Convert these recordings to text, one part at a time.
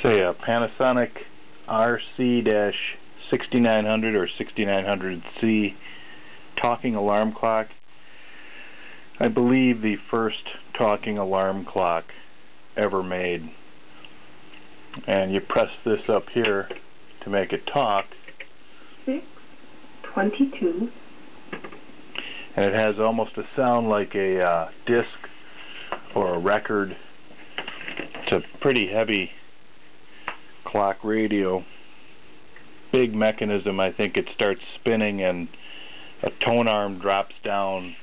say a Panasonic RC-6900 or 6900C talking alarm clock. I believe the first talking alarm clock ever made. And you press this up here to make it talk. 6:22. And it has almost a sound like a disc or a record. It's a pretty heavy clock radio. Big mechanism. I think it starts spinning and a tone arm drops down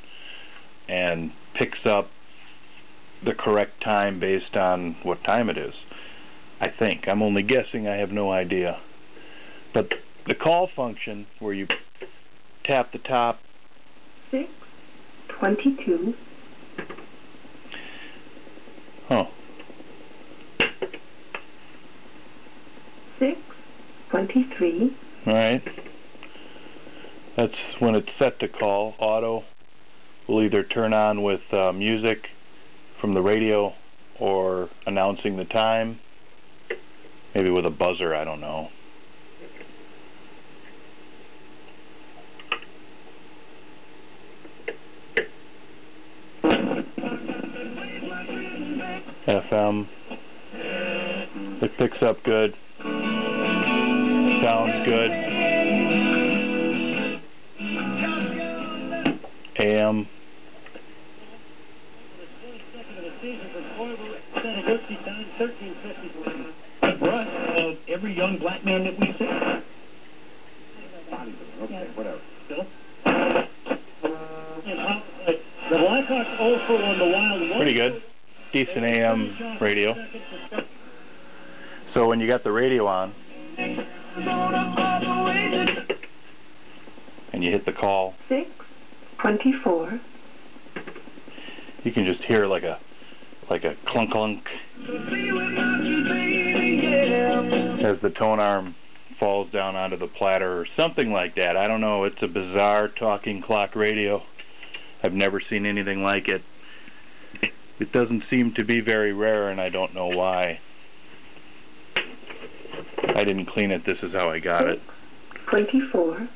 and picks up the correct time based on what time it is. I think. I'm only guessing. I have no idea. But the call function where you tap the top. 6:22. Oh. 6:23. Alright. That's when it's set to call. Auto will either turn on with music from the radio or announcing the time. Maybe with a buzzer, I don't know. FM. It picks up good. Sounds good. AM. Every young black man that we see. Okay, whatever. The Blackhawks also on the Wild. Pretty good. Decent AM radio. So when you got the radio on and you hit the call, 6:24. you can just hear like a clunk clunk as the tone arm falls down onto the platter or something like that. I don't know. It's a bizarre talking clock radio. I've never seen anything like it. It doesn't seem to be very rare, and I don't know why. I didn't clean it. This is how I got it. 24.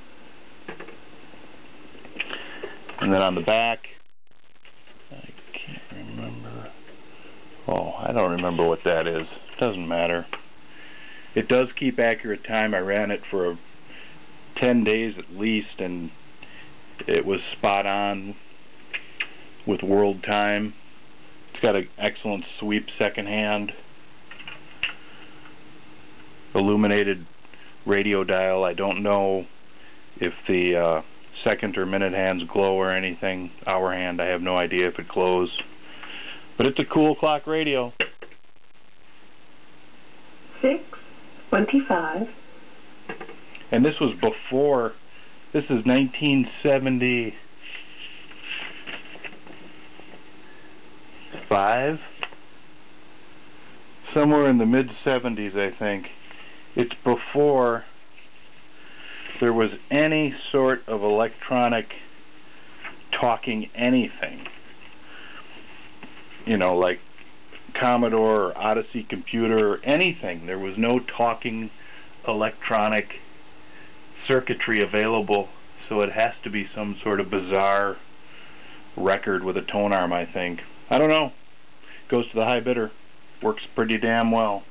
And then on the back, I can't remember. Oh, I don't remember what that is. Doesn't matter. It does keep accurate time. I ran it for 10 days at least, and it was spot on with world time. It's got an excellent sweep second hand. Illuminated radio dial. I don't know if the second or minute hands glow or anything. Hour hand, I have no idea if it glows. But it's a cool clock radio. 6:25. And this was before, this is 1975? Somewhere in the mid-70s, I think. It's before there was any sort of electronic talking anything. You know, like Commodore or Odyssey computer or anything. There was no talking electronic circuitry available, so it has to be some sort of bizarre record with a tone arm, I think. I don't know. Goes to the high bidder. Works pretty damn well.